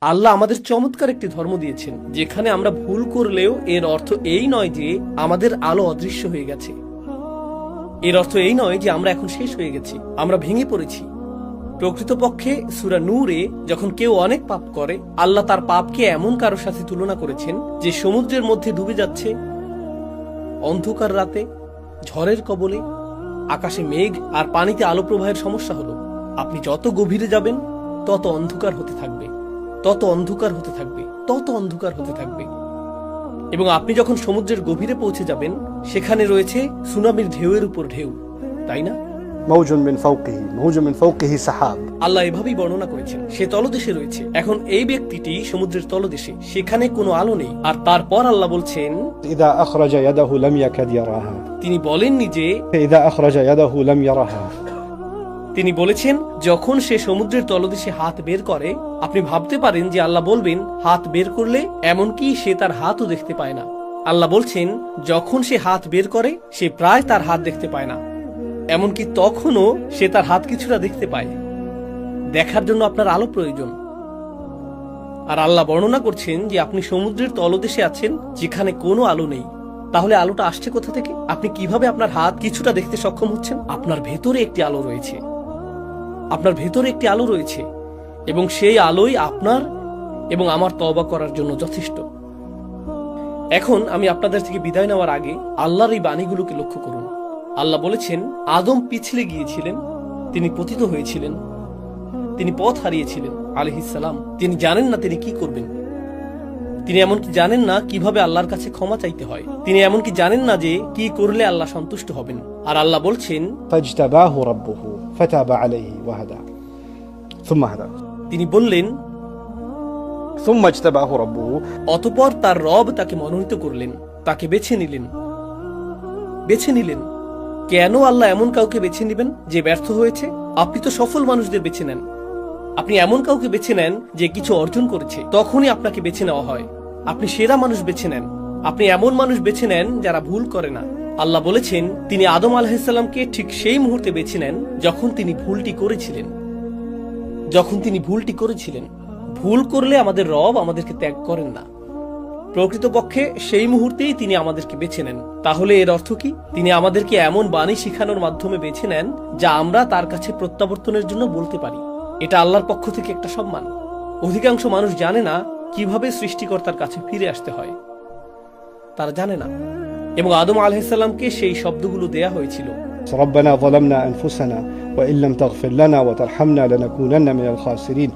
আল্লাহ আমাদের চমৎকার একটি ধর্ম দিয়েছেন, যেখানে আমরা ভুল করলেও এর অর্থ এই নয় যে আমাদের আলো অদৃশ্য হয়ে গেছে। এর অর্থ এই নয় যে আমরা এখন শেষ হয়ে গেছি, আমরা ভেঙে পড়েছি। প্রকৃতপক্ষে সূরা নূরে যখন কেউ অনেক পাপ করে, আল্লাহ তার পাপকে এমন কারোর সাথে তুলনা করেছেন যে সমুদ্রের মধ্যে ডুবে যাচ্ছে, অন্ধকার রাতে, ঝড়ের কবলে, আকাশে মেঘ আর পানিতে আলো প্রবাহের সমস্যা হলো। আপনি যত গভীরে যাবেন তত অন্ধকার হতে থাকবে, তত অন্ধকার হতে থাকবে, তত অন্ধকার হতে থাকবে। এবং আপনি যখন সমুদ্রের গভীরে পৌঁছে যাবেন, সেখানে রয়েছে সুনামির ঢেউয়ের উপর ঢেউ, তাই না? موج من فوقه سحاب। আল্লাহ এভাবেই বর্ণনা করেছেন, সে তলদেশে রয়েছে। এখন এই ব্যক্তিটি সমুদ্রের তলদেশে, সেখানে কোনো আলো নেই। আর তারপর আল্লাহ বলছেন, إذا أخرج يده لم يكد يراها। তিনি বলেননি যে, إذا أخرج يده لم يرها। তিনি বলেছেন যখন সে সমুদ্রের তলদেশে হাত বের করে। আপনি ভাবতে পারেন যে আল্লাহ বলবেন হাত বের করলে, এমনকি সে তার হাতও দেখতে পায় না। আল্লাহ বলছেন যখন সে হাত বের করে, সে প্রায় তার হাত দেখতে পায় না, এমনকি তখনও সে তার হাত কিছুটা দেখতে পায়। দেখার জন্য আপনার আলো প্রয়োজন। আর আল্লাহ বর্ণনা করছেন যে আপনি সমুদ্রের তলদেশে আছেন, যেখানে কোনো আলো নেই। তাহলে আলোটা আসছে কোথা থেকে? আপনি কিভাবে আপনার হাত কিছুটা দেখতে সক্ষম হচ্ছেন? আপনার ভেতরে একটি আলো রয়েছে, আপনার ভেতরে একটি আলো রয়েছে, এবং সেই আলোই আপনার এবং আমার তওবা করার জন্য যথেষ্ট। এখন আমি আপনাদের থেকে বিদায় নেওয়ার আগে আল্লাহর এই বাণীগুলোকে লক্ষ্য করুন। আল্লাহ বলেছেন আদম পিছলে গিয়েছিলেন, তিনি পতিত হয়েছিলেন, তিনি পথ হারিয়েছিলেন আলাইহিস সালাম। তিনি জানেন না তিনি কি করবেন, তিনি এমনকি জানেন না কিভাবে আল্লাহর কাছে ক্ষমা চাইতে হয়, তিনি এমনকি জানেন না যে কি করলে আল্লাহ সন্তুষ্ট হবেন। আর আল্লাহ বলছেন فاجتباه ربه فتاب عليه وهدى ثم هدى। তিনি বললেন ثم اجتباه ربه। অতঃপর তার রব তাকে মনোনীত করলেন, তাকে বেছে নিলেন। বেছে নিলেন কেন? আল্লাহ এমন কাউকে বেছে নেবেন যে ব্যর্থ হয়েছে? আপনি তো সফল মানুষদের বেছে নেন। আপনি এমন কাউকে বেছে নেন যে কিছু অর্জন করেছে, তখনই আপনাকে বেছে নেওয়া হয়। আপনি সেরা মানুষ বেছে নেন। আপনি এমন মানুষ বেছে নেন যারা ভুল করে না। আল্লাহ বলেছেন তিনি আদম আলাইহিস সালামকে ঠিক সেই মুহূর্তে বেছে নেন যখন তিনি ভুলটি করেছিলেন। যখন তিনি ভুলটি করেছিলেন। ভুল করলে আমাদের রব আমাদেরকে ত্যাগ করেন না। প্রকৃতপক্ষে সেই মুহূর্তেই তিনি আমাদেরকে বেছে নেন। তাহলে এর অর্থ কি? তিনি আমাদেরকে এমন বাণী শিখানোর মাধ্যমে বেছে নেন যা আমরা তার কাছে প্রত্যাবর্তনের জন্য বলতে পারি। এটা আল্লাহর পক্ষ থেকে একটা সম্মান। অধিকাংশ মানুষ জানে না কিভাবে সৃষ্টিকর্তার কাছে ফিরে আসতে হয়, তারা জানে না। এবং আদম আলাইহিস সালামকে সেই শব্দগুলো দেয়া হয়েছিল, ربنا ظلمنا أنفسنا وإن لم تغفر لنا وترحمنا لنكونن من الخاسرين।